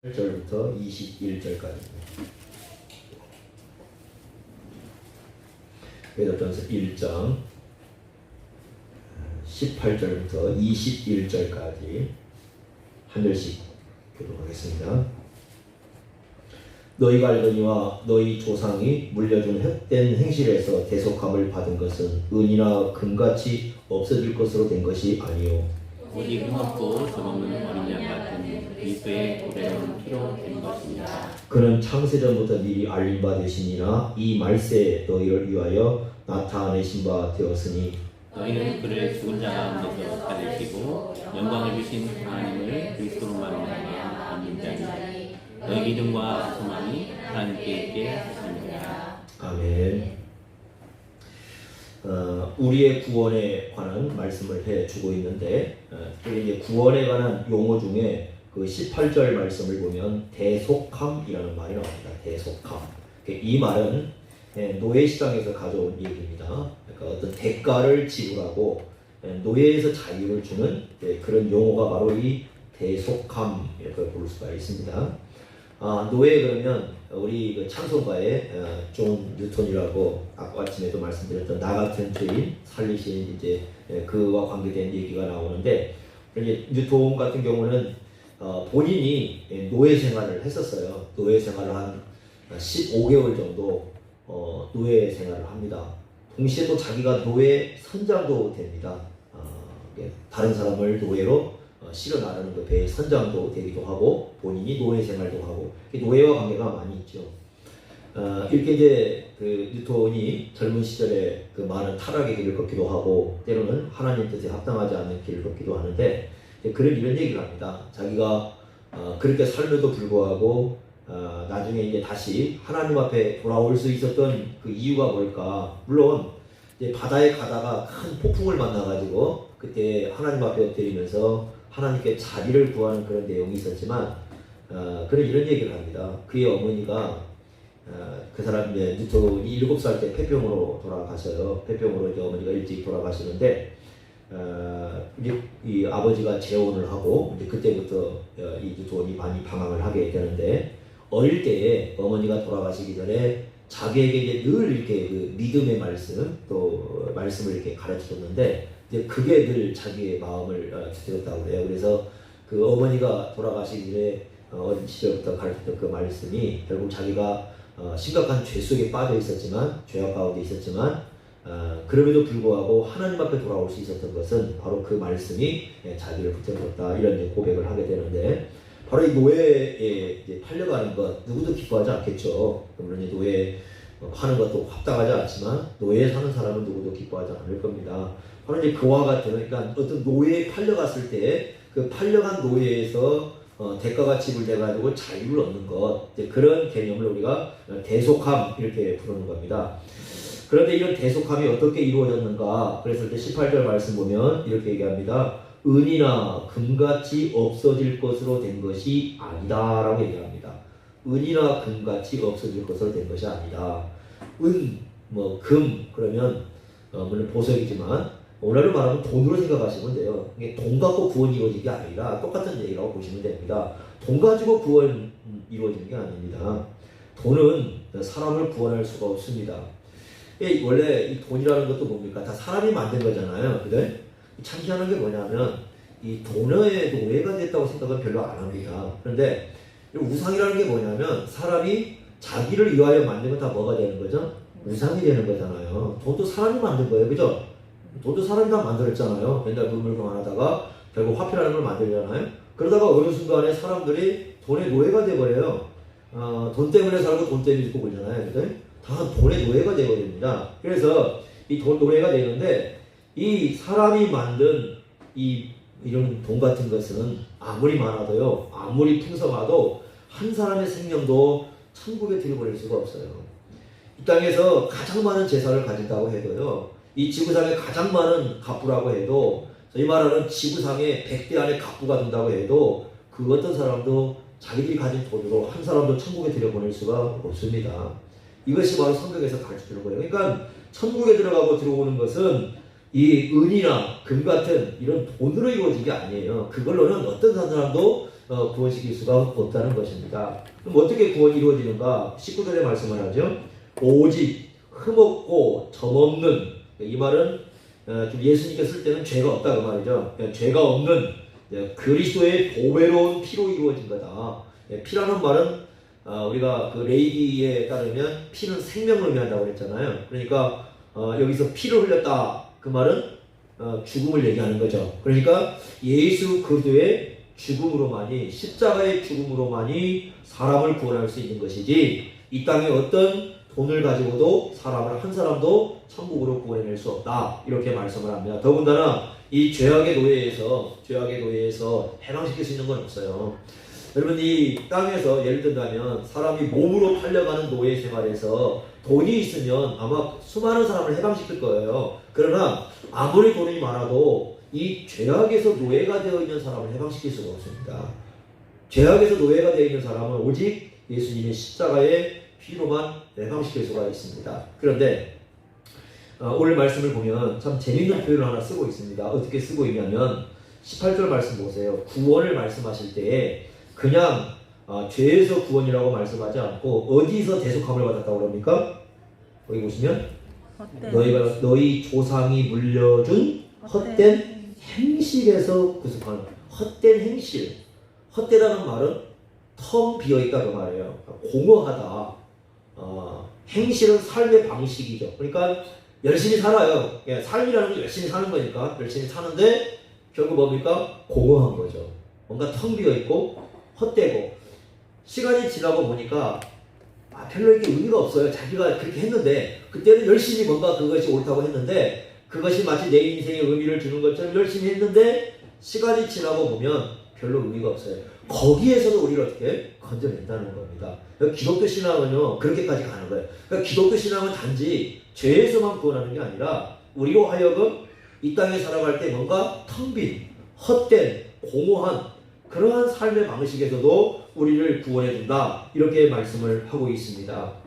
1절부터 21절까지입니다. 베드로전서 1장 18절부터 21절까지 한 절씩 교독하겠습니다. 너희가 알거니와 너희 조상이 물려준 헛된 행실에서 대속함을 받은 것은 은이나 금같이 없어질 것으로 된 것이 아니요 오직 흠없고 점없는 어린 양 같은 그리스도의 보배로운 피로 된 것입니다. 그는 창세전부터 미리 알린 바 되시니라 이 말세에 너희를 위하여 나타내신 바 되었으니 너희는 그를 죽은 자 가운데서 찾으시고 영광을 주신 하나님을 그리스도로 말미암아 믿는 자니 너희 믿음과 소망이 하나님께 있게 하십니다. 아멘. 우리의 구원에 관한 말씀을 해주고 있는데 이제 구원에 관한 용어 중에 그 18절 말씀을 보면 대속함이라는 말이 나옵니다. 대속함. 이 말은 노예 시장에서 가져온 얘기입니다. 그러니까 어떤 대가를 지불하고 노예에서 자유를 주는 그런 용어가 바로 이 대속함이라고 부를 수가 있습니다. 노예 그러면 우리 그 찬송가에 존 뉴턴이라고 아까 아침에도 말씀드렸던 나 같은 죄인 살리신 이제 그와 관계된 얘기가 나오는데 이제 뉴턴 같은 경우는 본인이 노예 생활을 했었어요. 노예 생활을 한 15개월 정도 노예 생활을 합니다. 동시에 또 자기가 노예 선장도 됩니다. 다른 사람을 노예로 실어 나르는 그 배의 선장도 되기도 하고 본인이 노예 생활도 하고 노예와 관계가 많이 있죠. 이렇게 이제 그 뉴턴이 젊은 시절에 그 많은 타락의 길을 걷기도 하고 때로는 하나님 뜻에 합당하지 않는 길을 걷기도 하는데 그런 이런 얘기를 합니다. 자기가 그렇게 삶에도 불구하고 나중에 이제 다시 하나님 앞에 돌아올 수 있었던 그 이유가 뭘까? 물론 이제 바다에 가다가 큰 폭풍을 만나가지고 그때 하나님 앞에 엎드리면서 하나님께 자비를 구하는 그런 내용이 있었지만 그런 이런 얘기를 합니다. 그의 어머니가 그 사람 이제 뉴턴이 7살 때 폐병으로 돌아가셔요. 폐병으로 이제 어머니가 일찍 돌아가시는데 이 아버지가 재혼을 하고 이제 그때부터 이 뉴턴이 많이 방황을 하게 되는데 어릴 때에 어머니가 돌아가시기 전에 자기에게 이제 늘 이렇게 그 믿음의 말씀 또 말씀을 이렇게 가르쳐줬는데 이제 그게 늘 자기의 마음을 주셨다고 해요. 그래서 그 어머니가 돌아가시기 전에 어린 시절부터 가르쳤던 그 말씀이 결국 자기가 심각한 죄 속에 빠져 있었지만 죄악 가운데 있었지만 그럼에도 불구하고 하나님 앞에 돌아올 수 있었던 것은 바로 그 말씀이 자기를 붙들었다 이런 고백을 하게 되는데 바로 이 노예에 이제 팔려가는 것 누구도 기뻐하지 않겠죠. 물론 이 노예 파는 것도 합당하지 않지만 노예에 사는 사람은 누구도 기뻐하지 않을 겁니다. 바로 이제 그와 같은 그러니까 어떤 노예에 팔려갔을 때 그 팔려간 노예에서 대가가 지불돼가지고 자유를 얻는 것 그런 개념을 우리가 대속함 이렇게 부르는 겁니다. 그런데 이런 대속함이 어떻게 이루어졌는가? 그래서 이제 18절 말씀 보면 이렇게 얘기합니다. 은이나 금같이 없어질 것으로 된 것이 아니다라고 얘기합니다. 은이나 금같이 없어질 것으로 된 것이 아니다. 은, 금 그러면 물론 보석이지만 오늘로 말하면 돈으로 생각하시면 돼요. 이게 돈 갖고 구원이 이루어진 게 아니라 똑같은 얘기라고 보시면 됩니다. 돈 가지고 구원 이루어지는 게 아닙니다. 돈은 사람을 구원할 수가 없습니다. 원래 이 돈이라는 것도 뭡니까? 다 사람이 만든 거잖아요. 그래? 참 희한한 게 뭐냐면 이 돈의 노예가 됐다고 생각은 별로 안 합니다. 그런데 우상이라는 게 뭐냐면 사람이 자기를 위하여 만들면 다 뭐가 되는 거죠? 우상이 되는 거잖아요. 돈도 사람이 만든 거예요. 그죠? 돈도 사람이 다 만들었잖아요. 맨날 물을 교환하다가 결국 화폐라는 걸 만들잖아요. 그러다가 어느 순간에 사람들이 돈의 노예가 돼버려요. 돈 때문에 살고 돈 때문에 죽고 그러잖아요. 그죠? 다 돈의 노예가 돼버립니다. 그래서 이 돈 노예가 되는데 이 사람이 만든 이런 돈 같은 것은 아무리 많아도요, 아무리 풍성하도 한 사람의 생명도 천국에 들여보낼 수가 없어요. 이 땅에서 가장 많은 재산을 가진다고 해도요, 이 지구상에 가장 많은 갑부라고 해도, 저희 말하는 지구상에 100대 안에 갑부가 된다고 해도 그 어떤 사람도 자기들이 가진 돈으로 한 사람도 천국에 들여보낼 수가 없습니다. 이것이 바로 성경에서 가르쳐주는 거예요. 그러니까 천국에 들어가고 들어오는 것은 이 은이나 금 같은 이런 돈으로 이루어진 게 아니에요. 그걸로는 어떤 사람도 구원시킬 수가 없다는 것입니다. 그럼 어떻게 구원이 이루어지는가? 19절에 말씀을 하죠. 오직 흠없고 점없는, 이 말은 좀 예수님께 쓸 때는 죄가 없다 그 말이죠. 죄가 없는 그리스도의 보배로운 피로 이루어진 거다. 피라는 말은 우리가 그 레이기에 따르면 피는 생명을 의미한다고 그랬잖아요. 그러니까 여기서 피를 흘렸다 그 말은 죽음을 얘기하는 거죠. 그러니까 예수 그리스도의 죽음으로만이, 십자가의 죽음으로만이 사람을 구원할 수 있는 것이지, 이 땅에 어떤 돈을 가지고도 사람을 한 사람도 천국으로 구원해낼 수 없다, 이렇게 말씀을 합니다. 더군다나 이 죄악의 노예에서 해방시킬 수 있는 건 없어요. 여러분, 이 땅에서 예를 든다면 사람이 몸으로 팔려가는 노예 생활에서 돈이 있으면 아마 수많은 사람을 해방시킬 거예요. 그러나 아무리 돈이 많아도 이 죄악에서 노예가 되어 있는 사람을 해방시킬 수가 없습니다. 죄악에서 노예가 되어 있는 사람은 오직 예수님의 십자가의 피로만 해방시킬 수가 있습니다. 그런데 오늘 말씀을 보면 참 재밌는 표현을 하나 쓰고 있습니다. 어떻게 쓰고 있냐면 18절 말씀 보세요. 구원을 말씀하실 때 그냥 죄에서 구원이라고 말씀하지 않고 어디서 대속함을 받았다고 그럽니까? 거기 보시면 너희 조상이 물려준 헛된 행실에서 구속하는, 헛된 행실. 헛되다는 말은 텅 비어있다 그 말이에요. 공허하다. 행실은 삶의 방식이죠. 그러니까 열심히 살아요. 삶이라는 건 열심히 사는 거니까 열심히 사는데 결국 뭡니까? 공허한 거죠. 뭔가 텅 비어있고 헛되고, 시간이 지나고 보니까 별로 이렇게 의미가 없어요. 자기가 그렇게 했는데, 그때는 열심히 뭔가 그것이 옳다고 했는데, 그것이 마치 내 인생에 의미를 주는 것처럼 열심히 했는데 시간이 지나고 보면 별로 의미가 없어요. 거기에서도 우리를 어떻게 건져낸다는 겁니다. 그러니까 기독교 신앙은요, 그렇게까지 가는 거예요. 그러니까 기독교 신앙은 단지 죄에서만 구원하는 게 아니라 우리로 하여금 이 땅에 살아갈 때 뭔가 텅 빈, 헛된, 공허한 그러한 삶의 방식에서도 우리를 구원해준다, 이렇게 말씀을 하고 있습니다.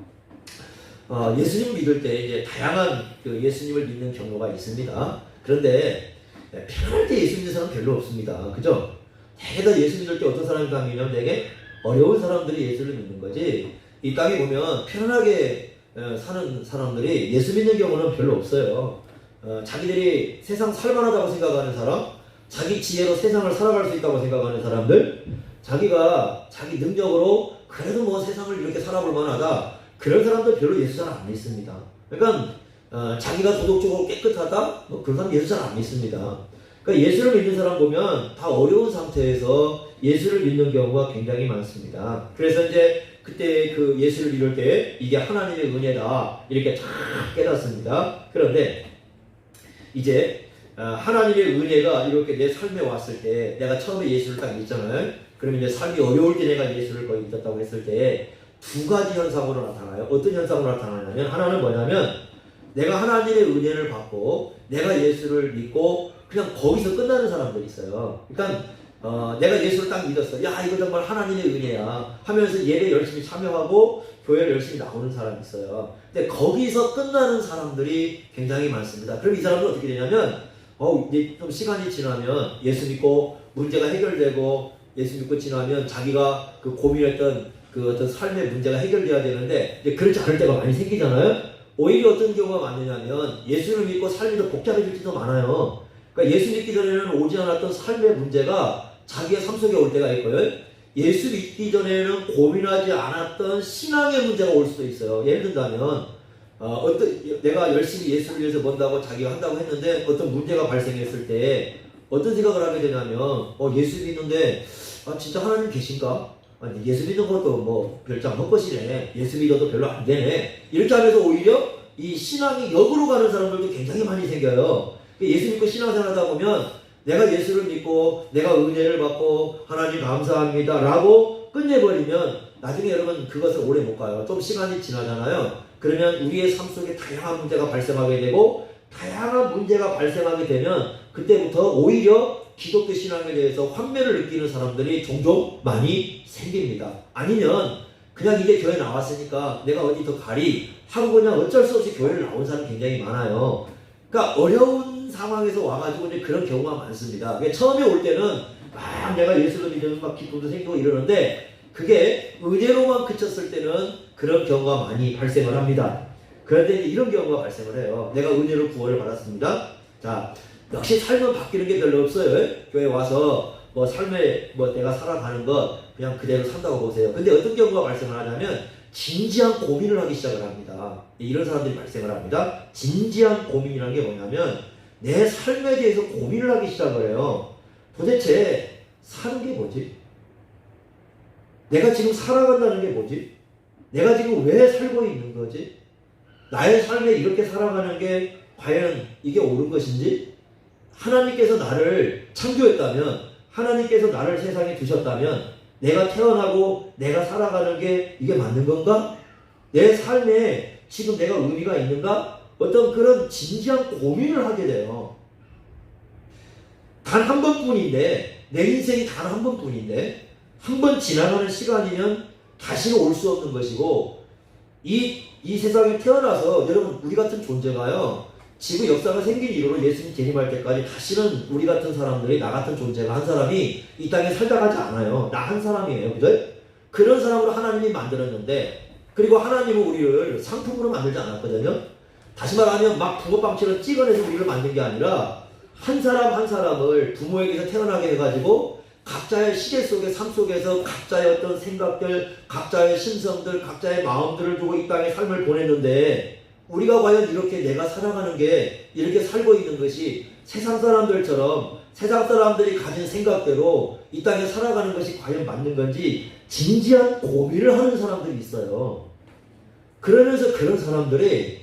예수님 믿을 때 이제 다양한 그 예수님을 믿는 경로가 있습니다. 그런데 편할 때 예수 믿는 사람은 별로 없습니다. 그죠? 되게 다 예수 믿을 때 어떤 사람이 가면 되게 어려운 사람들이 예수를 믿는 거지, 이 땅에 보면 편안하게 사는 사람들이 예수 믿는 경우는 별로 없어요. 자기들이 세상 살만하다고 생각하는 사람, 자기 지혜로 세상을 살아갈 수 있다고 생각하는 사람들, 자기가 자기 능력으로 그래도 뭐 세상을 이렇게 살아볼 만하다, 그런 사람들 별로 예수 잘 안 믿습니다. 그러니까 자기가 도덕적으로 깨끗하다, 뭐 그런 사람 예수 잘 안 믿습니다. 그러니까 예수를 믿는 사람 보면 다 어려운 상태에서 예수를 믿는 경우가 굉장히 많습니다. 그래서 이제 그때 그 예수를 믿을 때 이게 하나님의 은혜다, 이렇게 쫙 깨닫습니다. 그런데 이제 하나님의 은혜가 이렇게 내 삶에 왔을 때, 내가 처음에 예수를 딱 믿잖아요. 그러면 이제 삶이 어려울 때 내가 예수를 거의 믿었다고 했을 때 두 가지 현상으로 나타나요. 어떤 현상으로 나타나냐면, 하나는 뭐냐면 내가 하나님의 은혜를 받고 내가 예수를 믿고 그냥 거기서 끝나는 사람들이 있어요. 그러니까 내가 예수를 딱 믿었어. 야, 이거 정말 하나님의 은혜야 하면서 예배 열심히 참여하고 교회를 열심히 나오는 사람이 있어요. 근데 거기서 끝나는 사람들이 굉장히 많습니다. 그럼 이 사람들은 어떻게 되냐면 이제 좀 시간이 지나면 예수 믿고 문제가 해결되고, 예수 믿고 지나면 자기가 그 고민했던 그 어떤 삶의 문제가 해결돼야 되는데 이제 그렇지 않을 때가 많이 생기잖아요. 오히려 어떤 경우가 많느냐면 예수를 믿고 삶이 더 복잡해질 때도 많아요. 그러니까 예수 믿기 전에는 오지 않았던 삶의 문제가 자기의 삶 속에 올 때가 있고요. 예수 믿기 전에는 고민하지 않았던 신앙의 문제가 올 수도 있어요. 예를 들자면 내가 열심히 예수를 위해서 뭔다고 자기가 한다고 했는데 어떤 문제가 발생했을 때 어떤 생각을 하게 되냐면 예수 믿는데 진짜 하나님 계신가? 아니, 예수 믿는 것도 뭐 별장 헛것이네, 예수 믿어도 별로 안 되네, 이렇게 하면서 오히려 이 신앙이 역으로 가는 사람들도 굉장히 많이 생겨요. 예수 믿고 신앙생활 하다 보면 내가 예수를 믿고 내가 은혜를 받고 하나님 감사합니다 라고 끝내버리면 나중에 여러분 그것을 오래 못 가요. 좀 시간이 지나잖아요. 그러면 우리의 삶 속에 다양한 문제가 발생하게 되고, 다양한 문제가 발생하게 되면 그때부터 오히려 기독교 신앙에 대해서 환멸을 느끼는 사람들이 종종 많이 생깁니다. 아니면 그냥 이제 교회 나왔으니까 내가 어디 더 가리 하고 그냥 어쩔 수 없이 교회를 나온 사람이 굉장히 많아요. 그러니까 어려운 상황에서 와가지고 이제 그런 경우가 많습니다. 처음에 올 때는 막 내가 예수를 믿으면 막 기쁨도 생기고 이러는데 그게 은혜로만 그쳤을 때는 그런 경우가 많이 발생을 합니다. 그런데 이제 이런 경우가 발생을 해요. 내가 은혜로 구원을 받았습니다. 자, 역시 삶은 바뀌는 게 별로 없어요. 교회 와서 뭐 삶에 뭐 내가 살아가는 것 그냥 그대로 산다고 보세요. 근데 어떤 경우가 발생을 하냐면 진지한 고민을 하기 시작을 합니다. 이런 사람들이 발생을 합니다. 진지한 고민이라는 게 뭐냐면 내 삶에 대해서 고민을 하기 시작을 해요. 도대체 사는 게 뭐지? 내가 지금 살아간다는 게 뭐지? 내가 지금 왜 살고 있는 거지? 나의 삶에 이렇게 살아가는 게 과연 이게 옳은 것인지? 하나님께서 나를 창조했다면, 하나님께서 나를 세상에 두셨다면, 내가 태어나고 내가 살아가는 게 이게 맞는 건가? 내 삶에 지금 내가 의미가 있는가? 어떤 그런 진지한 고민을 하게 돼요. 단 한 번뿐인데, 내 인생이 단 한 번뿐인데, 한 번 지나가는 시간이면 다시는 올 수 없는 것이고, 이 세상에 태어나서 여러분 우리 같은 존재가요, 지구 역사가 생긴 이후로 예수님 재림할 때까지 다시는 우리 같은 사람들이, 나 같은 존재가 한 사람이 이 땅에 살다 가지 않아요. 나 한 사람이에요. 그죠? 그런 사람으로 하나님이 만들었는데, 그리고 해님은 우리를 상품으로 만들지 않았거든요. 다시 말하면 막 붕어빵처럼 찍어내서 우리를 만든 게 아니라 한 사람 한 사람을 부모에게서 태어나게 해가지고 각자의 시계 속의 삶 속에서 각자의 어떤 생각들, 각자의 심성들, 각자의 마음들을 두고 이 땅에 삶을 보냈는데, 우리가 과연 이렇게 내가 살아가는 게, 이렇게 살고 있는 것이 세상 사람들처럼 세상 사람들이 가진 생각대로 이 땅에 살아가는 것이 과연 맞는 건지 진지한 고민을 하는 사람들이 있어요. 그러면서 그런 사람들이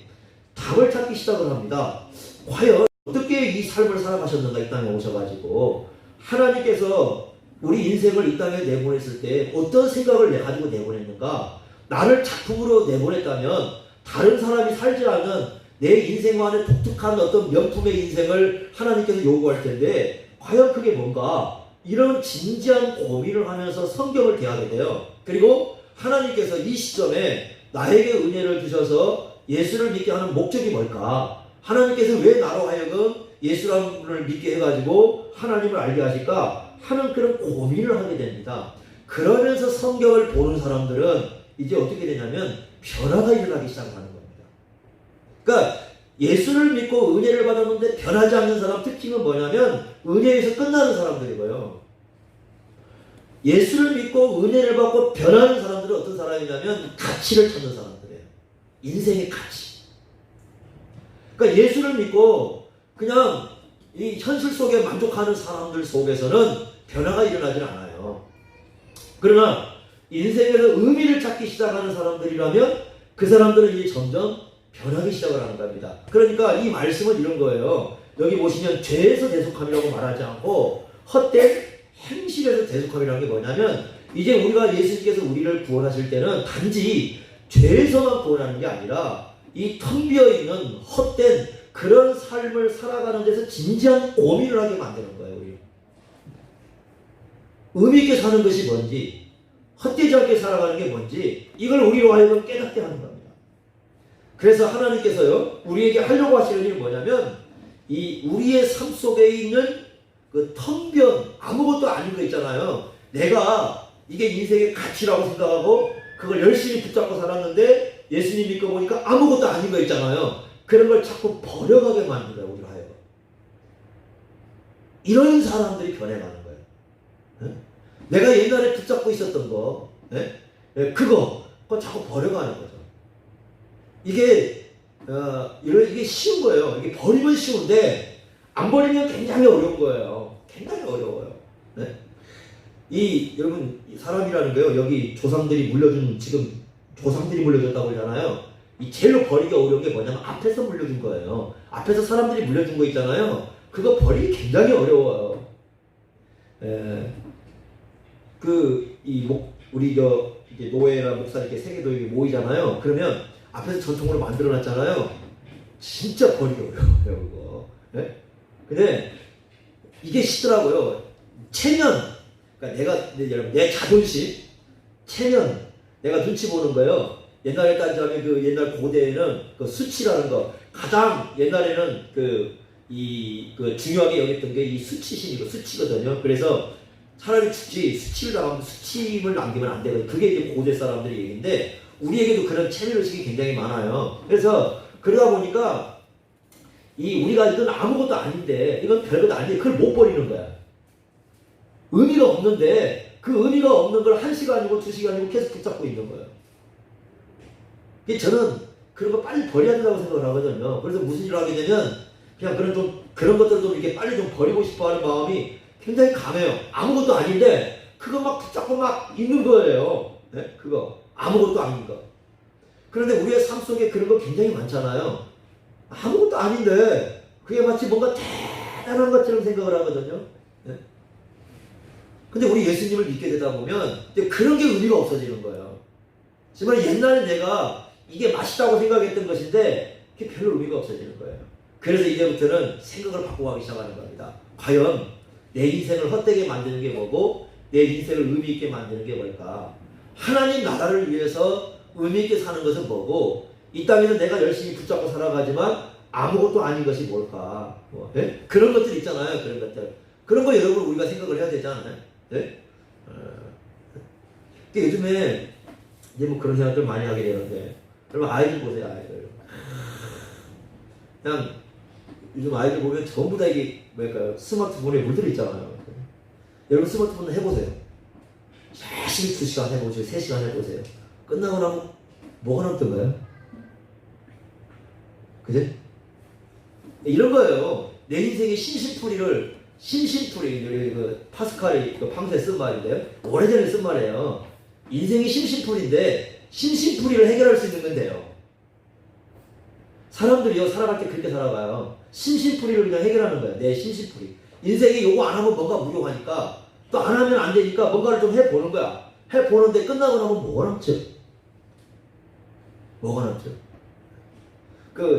답을 찾기 시작을 합니다. 과연 어떻게 이 삶을 살아가셨는가, 이 땅에 오셔가지고 하나님께서 우리 인생을 이 땅에 내보냈을 때 어떤 생각을 가지고 내보냈는가? 나를 작품으로 내보냈다면 다른 사람이 살지 않은 내 인생과는 독특한 어떤 명품의 인생을 하나님께서 요구할 텐데 과연 그게 뭔가? 이런 진지한 고민을 하면서 성경을 대하게 돼요. 그리고 하나님께서 이 시점에 나에게 은혜를 주셔서 예수를 믿게 하는 목적이 뭘까? 하나님께서 왜 나로 하여금 예수를 믿게 해가지고 하나님을 알게 하실까? 하는 그런 고민을 하게 됩니다. 그러면서 성경을 보는 사람들은 이제 어떻게 되냐면 변화가 일어나기 시작하는 겁니다. 그러니까 예수를 믿고 은혜를 받았는데 변하지 않는 사람 특징은 뭐냐면 은혜에서 끝나는 사람들이고요. 예수를 믿고 은혜를 받고 변하는 사람들은 어떤 사람이냐면 가치를 찾는 사람들이에요. 인생의 가치. 그러니까 예수를 믿고 그냥 이 현실 속에 만족하는 사람들 속에서는 변화가 일어나질 않아요. 그러나 인생에서 의미를 찾기 시작하는 사람들이라면 그 사람들은 이제 점점 변하기 시작을 하는 겁니다. 그러니까 이 말씀은 이런 거예요. 여기 보시면 죄에서 대속함이라고 말하지 않고 헛된 행실에서 대속함이라는 게 뭐냐면 이제 우리가 예수님께서 우리를 구원하실 때는 단지 죄에서만 구원하는 게 아니라 이 텅 비어있는 헛된 그런 삶을 살아가는 데서 진지한 고민을 하게 만드는 거예요. 우리. 의미 있게 사는 것이 뭔지, 헛되지 않게 살아가는 게 뭔지 이걸 우리로 하여금 깨닫게 하는 겁니다. 그래서 하나님께서요 우리에게 하려고 하시는 일이 뭐냐면 이 우리의 삶 속에 있는 그 텅 비어 아무것도 아닌 거 있잖아요. 내가 이게 인생의 가치라고 생각하고 그걸 열심히 붙잡고 살았는데 예수님 믿고 보니까 아무것도 아닌 거 있잖아요. 그런 걸 자꾸 버려가게 만든 거예요. 우리로 하여금. 이런 사람들이 변해가는 거예요. 네? 내가 옛날에 붙잡고 있었던 거, 네? 그거 자꾸 버려가는 거죠. 이게 이게 쉬운 거예요. 이게 버리면 쉬운데 안 버리면 굉장히 어려운 거예요. 굉장히 어려워요. 네? 여러분 사람이라는 거요. 여기 조상들이 물려준 지금 조상들이 물려줬다고 그러잖아요. 이 제일로 버리기 어려운 게 뭐냐면 앞에서 물려준 거예요. 앞에서 사람들이 물려준 거 있잖아요. 그거 버리기 굉장히 어려워요. 우리 이제 노예나 목사 이렇게 세계도 이렇게 모이잖아요. 그러면 앞에서 전통으로 만들어놨잖아요. 진짜 버리기 어려워요, 그거. 네? 근데 이게 쉽더라고요. 체면, 그러니까 여러분 내 자존심, 체면, 내가 눈치 보는 거예요. 옛날에 따지자면 그 옛날 고대에는 그 수치라는 거 가장 옛날에는 그 중요하게 여겼던 게 이 수치심이고 수치거든요. 그래서 차라리 죽지. 수침을 남기면 안 되거든. 그게 이제 고대 사람들의 얘기인데 우리에게도 그런 체면의식이 굉장히 많아요. 그래서 그러다 보니까 우리가 이건 아무것도 아닌데 이건 별것도 아닌데 그걸 못 버리는 거야. 의미가 없는데 그 의미가 없는 걸 1시간이고 2시간이고 계속 붙잡고 있는 거예요. 저는 그런 거 빨리 버려야 된다고 생각을 하거든요. 그래서 무슨 일을 하게 되면 그냥 그런 것들을 좀 이렇게 빨리 좀 버리고 싶어 하는 마음이 굉장히 강해요. 아무것도 아닌데 그거 막 붙잡고 막 있는 거예요. 네? 그거 아무것도 아닌 거. 그런데 우리의 삶 속에 그런 거 굉장히 많잖아요. 아무것도 아닌데 그게 마치 뭔가 대단한 것처럼 생각을 하거든요. 네? 근데 우리 예수님을 믿게 되다 보면 이제 그런 게 의미가 없어지는 거예요. 정말 옛날에 내가 이게 맛있다고 생각했던 것인데 그게 별로 의미가 없어지는 거예요. 그래서 이제부터는 생각을 바꿔가기 시작하는 겁니다. 과연 내 인생을 헛되게 만드는 게 뭐고 내 인생을 의미 있게 만드는 게 뭘까? 하나님 나라를 위해서 의미 있게 사는 것은 뭐고 이 땅에서 내가 열심히 붙잡고 살아가지만 아무것도 아닌 것이 뭘까? 네? 그런 것들 있잖아요. 그런 것들. 그런 거 여러분 우리가 생각을 해야 되잖아요. 네? 요즘에 이제 뭐 그런 생각들 많이 하게 되는데 여러분 아이들 보세요. 아이들. 그냥 요즘 아이들 보면 전부 다 이게 뭐랄까요? 스마트폰에 물들어 있잖아요. 여러분 스마트폰 해보세요. 열심히 2시간 해보세요. 3시간 해보세요. 끝나고 나면 뭐가 남던가요? 그제? 이런 거예요. 내 인생의 심심풀이, 그 파스칼이 그 방세 쓴 말인데요. 오래전에 쓴 말이에요. 인생이 심심풀인데 심심풀이를 해결할 수 있는 건데요. 사람들이요 살아갈 때 그렇게 살아가요. 심심풀이를 그냥 해결하는 거예요. 내 심심풀이. 인생이 요거 안 하면 뭔가 무용하니까 또 안 하면 안 되니까 뭔가를 좀 해보는 거야. 해보는데 끝나고 나면 뭐가 남죠? 뭐가 남죠?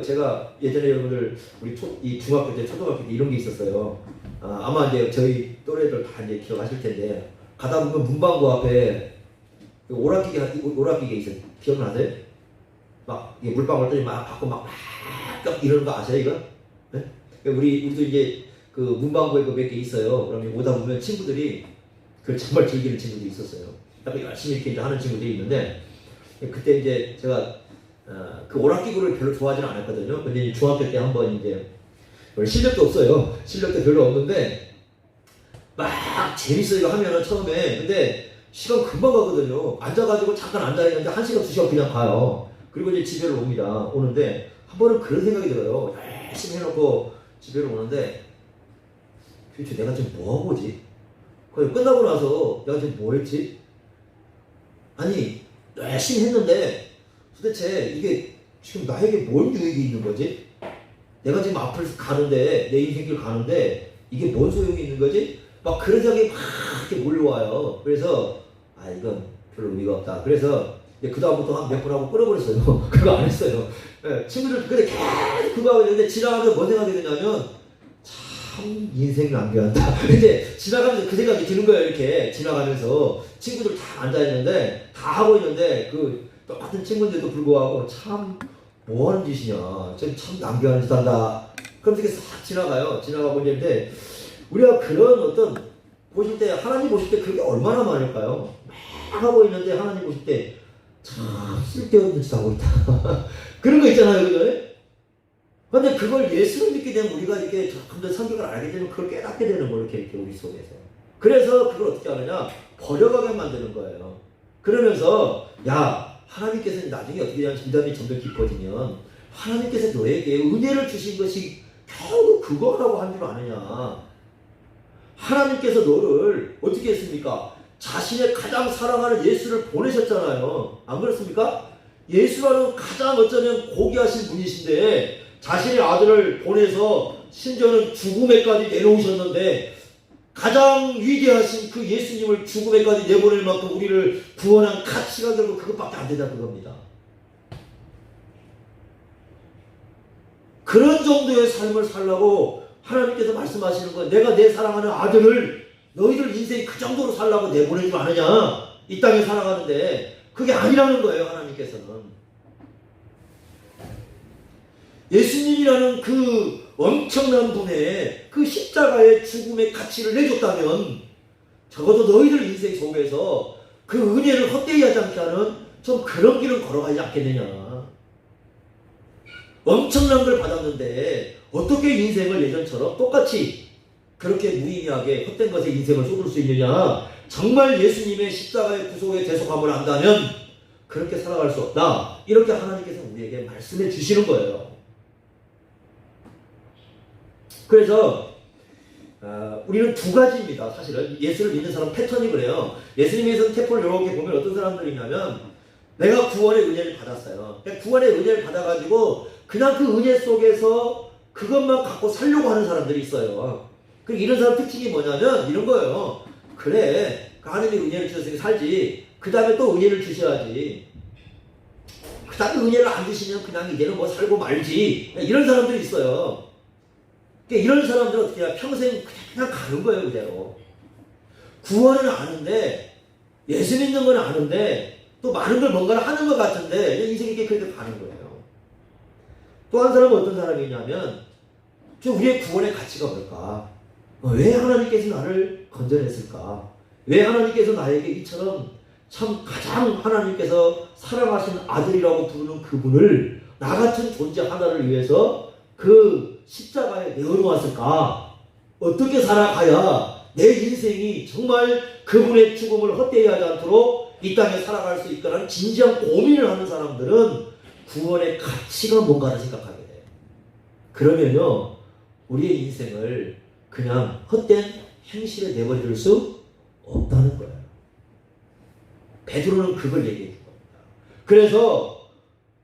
제가 예전에 여러분들 우리 이 중학교 때 초등학교 때 이런 게 있었어요. 아마 이제 저희 또래들 다 이제 기억하실 텐데 가다 보면 문방구 앞에 오락기계 있어요. 기억나세요? 막 물방울 들이 막 받고 막 이러는 거 아세요 이거? 네? 우리도 이제 그 문방구에 몇 개 있어요. 그러면 오다 보면 친구들이 그걸 정말 즐기는 친구들이 있었어요. 열심히 이렇게 하는 친구들이 있는데 그때 이제 제가 그 오락기구를 별로 좋아하지는 않았거든요. 근데 중학교 때 한번 이제 실력도 없어요. 실력도 별로 없는데 막 재밌어요 이거 하면은 처음에. 근데 시간 금방 가거든요. 앉아가지고 잠깐 앉아있는데 1시간 2시간 그냥 가요. 그리고 이제 집에로 옵니다. 오는데 한 번은 그런 생각이 들어요. 열심히 해놓고 집에로 오는데 도대체 내가 지금 뭐하고 오지? 끝나고 나서 내가 지금 뭐 했지? 아니 열심히 했는데 도대체 이게 지금 나에게 뭔 유익이 있는 거지? 내가 지금 앞을 가는데 내 인생길 가는데 이게 뭔 소용이 있는 거지? 막 그런 생각이 막 이렇게 몰려와요. 그래서 이건 별로 의미가 없다. 그래서 그 다음부터 한 몇 번 하고 끊어버렸어요. 그거 안 했어요. 네, 친구들 근데 계속 그거 하고 있는데 지나가면서 뭔 생각이 드냐면 참 인생 낭비한다. 이제 지나가면서 그 생각이 드는 거예요. 이렇게 지나가면서 친구들 다 앉아있는데 다 하고 있는데 그 똑같은 친구인데도 불구하고 참 뭐하는 짓이냐. 참 낭비하는 짓 한다. 그럼 이렇게 싹 지나가요. 지나가고 있는데 우리가 그런 어떤 보실 때 하나님 보실 때 그게 얼마나 많을까요? 막 하고 있는데 하나님 보실 때 참 쓸데없는 짓 하고 있다. 그런 거 있잖아요. 그죠? 근데 그걸 예수를 믿게 되면 우리가 이렇게 점점 성경을 알게 되면 그걸 깨닫게 되는 거예요. 이렇게 우리 속에서. 그래서 그걸 어떻게 하느냐? 버려가게 만드는 거예요. 그러면서 하나님께서 나중에 어떻게 되냐면 미담이 점점 깊어지면 하나님께서 너에게 은혜를 주신 것이 겨우 그거라고 한 줄 아느냐. 하나님께서 너를 어떻게 했습니까? 자신의 가장 사랑하는 예수를 보내셨잖아요. 안 그렇습니까? 예수라는 가장 어쩌면 고귀하신 분이신데 자신의 아들을 보내서 심지어는 죽음에까지 내놓으셨는데 가장 위대하신 그 예수님을 죽음에까지 내보낼 만큼 우리를 구원한 가치가 결국 그것밖에 안 되다 그겁니다. 그런 정도의 삶을 살라고 하나님께서 말씀하시는 거예요. 내가 내 사랑하는 아들을 너희들 인생이 그 정도로 살라고 내보내지 않으냐. 이 땅에 살아가는데 그게 아니라는 거예요. 하나님께서는. 예수님이라는 그 엄청난 분의 그 십자가의 죽음의 가치를 내줬다면 적어도 너희들 인생 속에서 그 은혜를 헛되이 하지 않게 하는 좀 그런 길은 걸어가지 않겠느냐. 엄청난 걸 받았는데 어떻게 인생을 예전처럼 똑같이 그렇게 무의미하게 헛된 것에 인생을 쏟을 수 있느냐. 정말 예수님의 십자가의 구속의 대속함을 안다면 그렇게 살아갈 수 없다. 이렇게 하나님께서 우리에게 말씀해 주시는 거예요. 그래서 우리는 두 가지입니다. 사실은 예수를 믿는 사람 패턴이 그래요. 예수님에서 태포를 이렇게 보면 어떤 사람들이냐면 내가 구원의 은혜를 받았어요. 그냥 구원의 은혜를 받아가지고 그냥 그 은혜 속에서 그것만 갖고 살려고 하는 사람들이 있어요. 그리고 이런 사람 특징이 뭐냐면 이런 거예요. 그래, 하나님이 은혜를 주셨으니 살지. 그 다음에 또 은혜를 주셔야지. 그 다음에 은혜를 안 주시면 그냥 이제는 뭐 살고 말지. 이런 사람들이 있어요. 그러니까 이런 사람들은 어떻게 해야 평생 그냥 가는 거예요, 그대로. 구원은 아는데, 예수 믿는 건 아는데, 또 많은 걸 뭔가를 하는 것 같은데, 인생이 이렇게 그렇게 가는 거예요. 또 한 사람은 어떤 사람이냐면, 우리의 구원의 가치가 뭘까? 왜 하나님께서 나를 건져냈을까? 왜 하나님께서 나에게 이처럼 참 가장 하나님께서 사랑하신 아들이라고 부르는 그분을 나 같은 존재 하나를 위해서 그 십자가에 내어놓았을까? 어떻게 살아가야 내 인생이 정말 그분의 죽음을 헛되이 하지 않도록 이 땅에 살아갈 수 있다는 진지한 고민을 하는 사람들은 구원의 가치가 뭔가를 생각하게 돼요. 그러면요, 우리의 인생을 그냥 헛된 행실에 내버릴 수 없다는 거예요. 베드로는 그걸 얘기해 준 겁니다. 그래서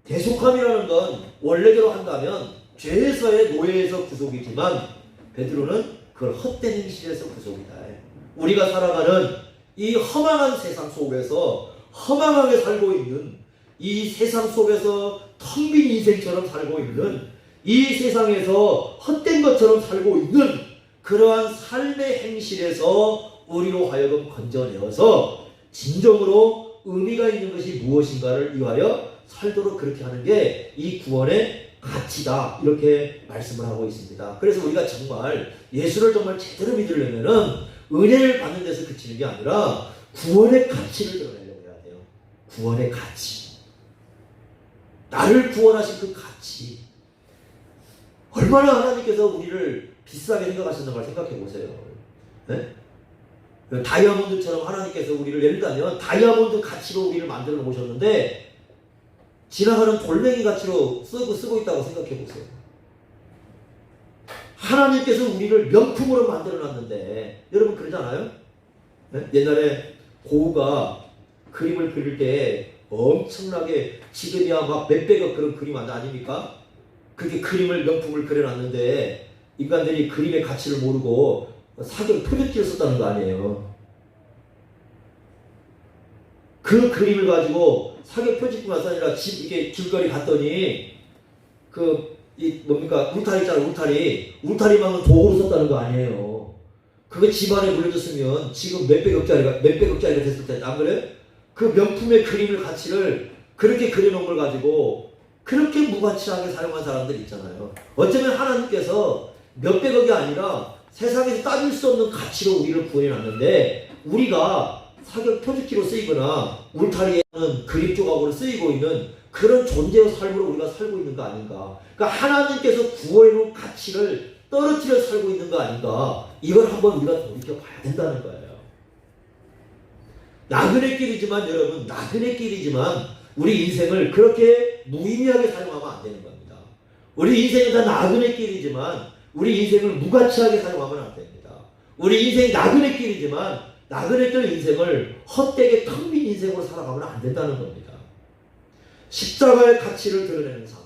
대속함이라는 건 원래대로 한다면 죄에서의 노예에서 구속이지만 베드로는 그걸 헛된 행실에서 구속이다. 우리가 살아가는 이 허망한 세상 속에서 허망하게 살고 있는 이 세상 속에서 텅 빈 인생처럼 살고 있는 이 세상에서 헛된 것처럼 살고 있는 그러한 삶의 행실에서 우리로 하여금 건져내어서 진정으로 의미가 있는 것이 무엇인가를 위하여 살도록 그렇게 하는 게 이 구원의 가치다. 이렇게 말씀을 하고 있습니다. 그래서 우리가 정말 예수를 정말 제대로 믿으려면은 은혜를 받는 데서 그치는 게 아니라 구원의 가치를 드러내려고 해야 돼요. 구원의 가치. 나를 구원하신 그 가치. 얼마나 하나님께서 우리를 비싸게 생각하셨는 걸 생각해 보세요. 네? 다이아몬드처럼 하나님께서 우리를 예를 들면 다이아몬드 가치로 우리를 만들어 놓으셨는데 지나가는 돌멩이 가치로 쓰고 있다고 생각해 보세요. 하나님께서 우리를 명품으로 만들어 놨는데 여러분 그러지 않아요? 네? 옛날에 고우가 그림을 그릴 때 엄청나게 지금이야 막 몇백억 그런 그림 아닙니까? 그렇게 그림을 명품을 그려놨는데 인간들이 그림의 가치를 모르고 사격 표적지를 썼다는 거 아니에요. 그 그림을 가지고 사격 표적지만 아니라 이렇게 길거리 갔더니 울타리 있잖아요. 울타리만은 도구로 썼다는 거 아니에요. 그거 집안에 물려줬으면 지금 몇백억짜리가 됐을 텐데 안 그래? 그 명품의 그림의 가치를 그렇게 그려놓은 걸 가지고 그렇게 무가치하게 사용한 사람들 있잖아요. 어쩌면 하나님께서 몇백억이 아니라 세상에서 따질 수 없는 가치로 우리를 구해놨는데 우리가 사격 표적지로 쓰이거나 울타리에는 그림 조각으로 쓰이고 있는 그런 존재의 삶으로 우리가 살고 있는 거 아닌가. 그러니까 하나님께서 구해놓은 가치를 떨어뜨려 살고 있는 거 아닌가. 이걸 한번 우리가 돌이켜 봐야 된다는 거예요. 나그네 길이지만 여러분, 나그네 길이지만 우리 인생을 그렇게 무의미하게 사용하면 안 되는 겁니다. 우리 인생은 다 나그네 길이지만 우리 인생을 무가치하게 사용하면 안 됩니다. 우리 인생이 나그네 길이지만 나그네길 인생을 헛되게 텅 빈 인생으로 살아가면 안 된다는 겁니다. 십자가의 가치를 드러내는 삶,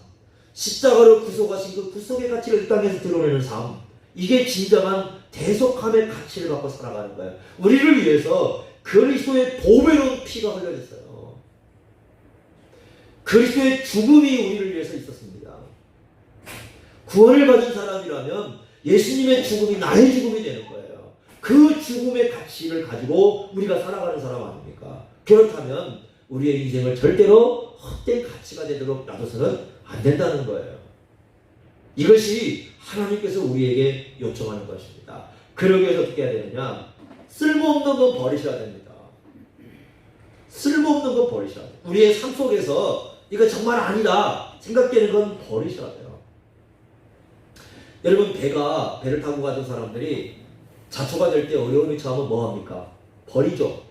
십자가로 구속하신 그 구속의 가치를 이 땅에서 드러내는 삶, 이게 진정한 대속함의 가치를 갖고 살아가는 거예요. 우리를 위해서 그리스도의 보배로운 피가 흘려졌어요. 그리스도의 죽음이 우리를 위해서 있었습니다. 구원을 받은 사람이라면 예수님의 죽음이 나의 죽음이 되는 거예요. 그 죽음의 가치를 가지고 우리가 살아가는 사람 아닙니까? 그렇다면 우리의 인생을 절대로 헛된 가치가 되도록 놔둬서는 안 된다는 거예요. 이것이 하나님께서 우리에게 요청하는 것입니다. 그러기 위해서 어떻게 해야 되느냐? 쓸모없는 건 버리셔야 됩니다. 쓸모없는 건 버리셔야 돼요. 우리의 삶 속에서 이거 정말 아니다 생각되는 건 버리셔야 돼요. 여러분, 배를 타고 가던 사람들이 자초가 될 때 어려움이 처하면 뭐 합니까? 버리죠.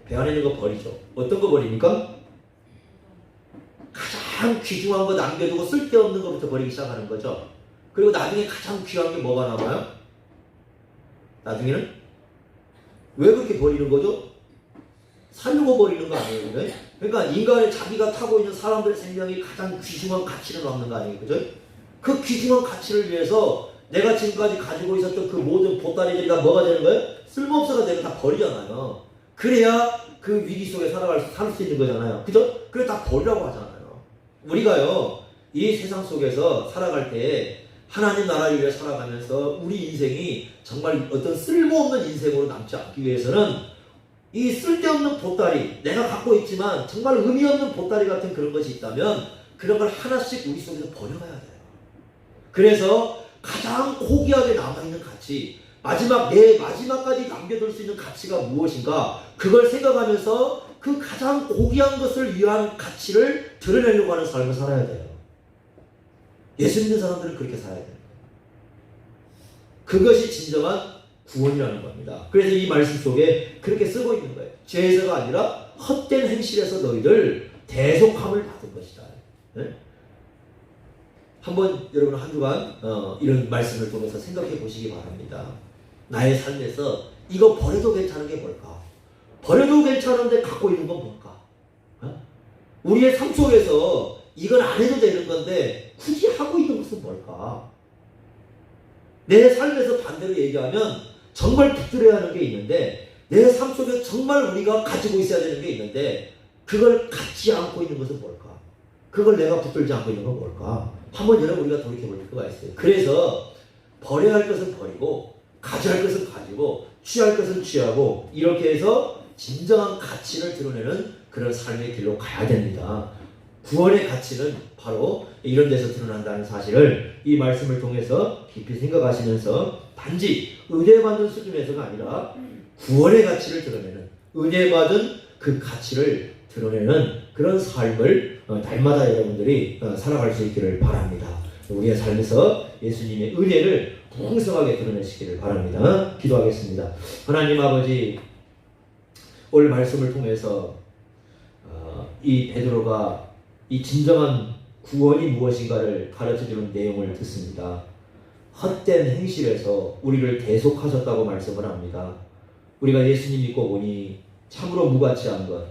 배 안에 있는 거 버리죠. 어떤 거 버립니까? 가장 귀중한 거 남겨두고 쓸데없는 것부터 버리기 시작하는 거죠. 그리고 나중에 가장 귀한 게 뭐가 남아요? 나중에는 왜 그렇게 버리는 거죠? 살려고 버리는 거 아니에요? 그래? 그러니까 인간의 자기가 타고 있는 사람들의 생명이 가장 귀중한 가치를 남는 거 아니에요? 그죠? 그 귀중한 가치를 위해서 내가 지금까지 가지고 있었던 그 모든 보따리들이 다 뭐가 되는 거예요? 쓸모없어가 되면 다 버리잖아요. 그래야 그 위기 속에 살 수 있는 거잖아요. 그죠? 그래 다 버리라고 하잖아요. 우리가요, 이 세상 속에서 살아갈 때 하나님 나라를 위해 살아가면서 우리 인생이 정말 어떤 쓸모없는 인생으로 남지 않기 위해서는 이 쓸데없는 보따리, 내가 갖고 있지만 정말 의미 없는 보따리 같은 그런 것이 있다면 그런 걸 하나씩 우리 속에서 버려가야 돼요. 그래서 가장 고귀하게 남아있는 가치, 내 마지막까지 남겨둘 수 있는 가치가 무엇인가, 그걸 생각하면서 그 가장 고귀한 것을 위한 가치를 드러내려고 하는 삶을 살아야 돼요. 예수 믿는 사람들은 그렇게 살아야 돼요. 그것이 진정한 구원이라는 겁니다. 그래서 이 말씀 속에 그렇게 쓰고 있는 거예요. 죄에서가 아니라 헛된 행실에서 너희들 대속함을 받은 것이다. 네? 한번 여러분 한 주간 이런 말씀을 통해서 생각해 보시기 바랍니다. 나의 삶에서 이거 버려도 괜찮은 게 뭘까? 버려도 괜찮은데 갖고 있는 건 뭘까? 우리의 삶 속에서 이건 안 해도 되는 건데 굳이 하고 있는 것은 뭘까? 내 삶에서 반대로 얘기하면 정말 붙들어야 하는 게 있는데, 내 삶 속에 정말 우리가 가지고 있어야 되는 게 있는데 그걸 갖지 않고 있는 것은 뭘까? 그걸 내가 붙들지 않고 있는 건 뭘까? 한번 여러분 우리가 돌이켜볼 필요가 있어요. 그래서 버려야 할 것은 버리고, 가져야 할 것은 가지고, 취할 것은 취하고, 이렇게 해서 진정한 가치를 드러내는 그런 삶의 길로 가야 됩니다. 구원의 가치는 바로 이런 데서 드러난다는 사실을 이 말씀을 통해서 깊이 생각하시면서 단지 은혜 받는 수준에서가 아니라 구원의 가치를 드러내는, 은혜 받은 그 가치를 드러내는 그런 삶을 날마다 여러분들이 살아갈 수 있기를 바랍니다. 우리의 삶에서 예수님의 은혜를 풍성하게 드러내시기를 바랍니다. 기도하겠습니다. 하나님 아버지, 오늘 말씀을 통해서 이 베드로가 이 진정한 구원이 무엇인가를 가르쳐주는 내용을 듣습니다. 헛된 행실에서 우리를 대속하셨다고 말씀을 합니다. 우리가 예수님 믿고 보니 참으로 무가치한 것,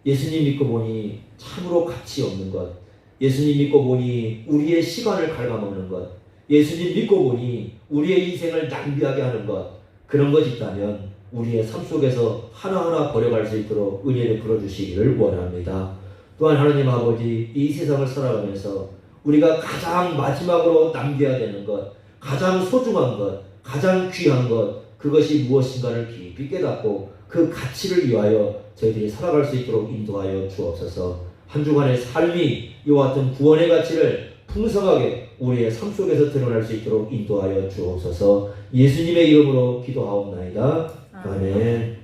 예수님 믿고 보니 참으로 가치 없는 것, 예수님 믿고 보니 우리의 시간을 갉아먹는 것, 예수님 믿고 보니 우리의 인생을 낭비하게 하는 것, 그런 것이 있다면 우리의 삶 속에서 하나하나 버려갈 수 있도록 은혜를 풀어주시기를 원합니다. 또한 하나님 아버지, 이 세상을 살아가면서 우리가 가장 마지막으로 남겨야 되는 것, 가장 소중한 것, 가장 귀한 것, 그것이 무엇인가를 깊이 깨닫고 그 가치를 위하여 저희들이 살아갈 수 있도록 인도하여 주옵소서. 한 주간의 삶이 이와 같은 구원의 가치를 풍성하게 우리의 삶 속에서 드러날 수 있도록 인도하여 주옵소서. 예수님의 이름으로 기도하옵나이다. 아멘.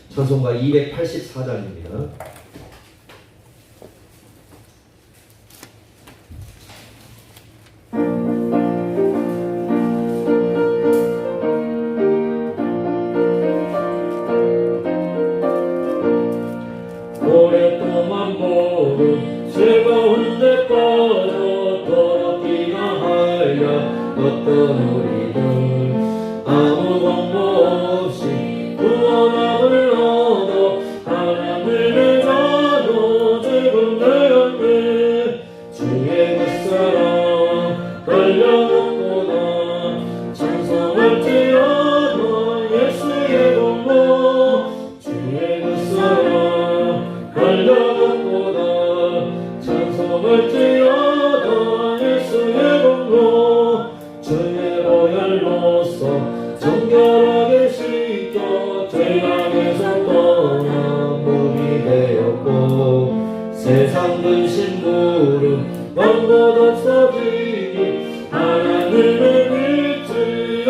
찬송가 284장입니다. 오랫동안 모른 즐거운 데 빠져 더럽기나 하려 어떤 우리들 아무 방법 없이 구원함을 얻어 하나님을 맺어도 지금 내 열매 주의 그 사랑 걸려놓고나 찬송할지어다 예수의 공로 주의 그 사랑 걸려놓고나 찬송할지어다 예수의 공로 주의 보혈로서 정결하게 씻겨 죄악에서 떠나 몸이 되었고 세상 근심 부름 방법 없어지니 하나님의 빛을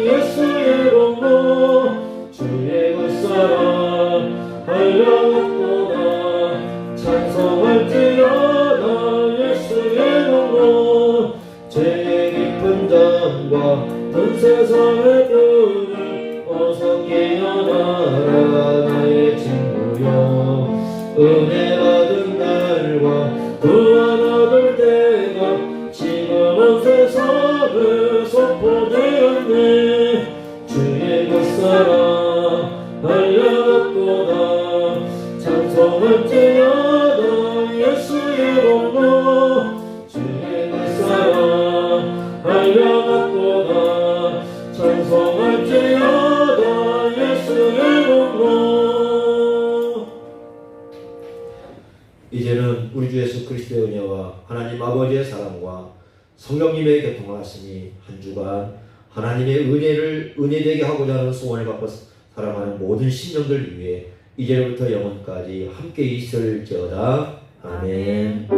예수의 공로 주의 것사랑 한량없도다 찬송할지어다 예수의 공로 죄의 깊은 잠과 전 세상의 끈을 어서 깨어나라 나의 친구여 은혜 받은 날과 구원 얻을 때가 지금은 세상에 선포되었네 주의 것사랑 한량없도다 찬송할지어다 예수의 공로 주의 것사랑 한량없도다 찬송할지어다 예수의 공로. 이제는 우리 주 예수 그리스도의 은혜와 하나님 아버지의 사랑과 성령님의 교통하심이 한 주간 하나님의 은혜되게 하고자 하는 소원을 갖고 살아가는 모든 신령들 위해 이제부터 영원까지 함께 있을지어다. 아멘.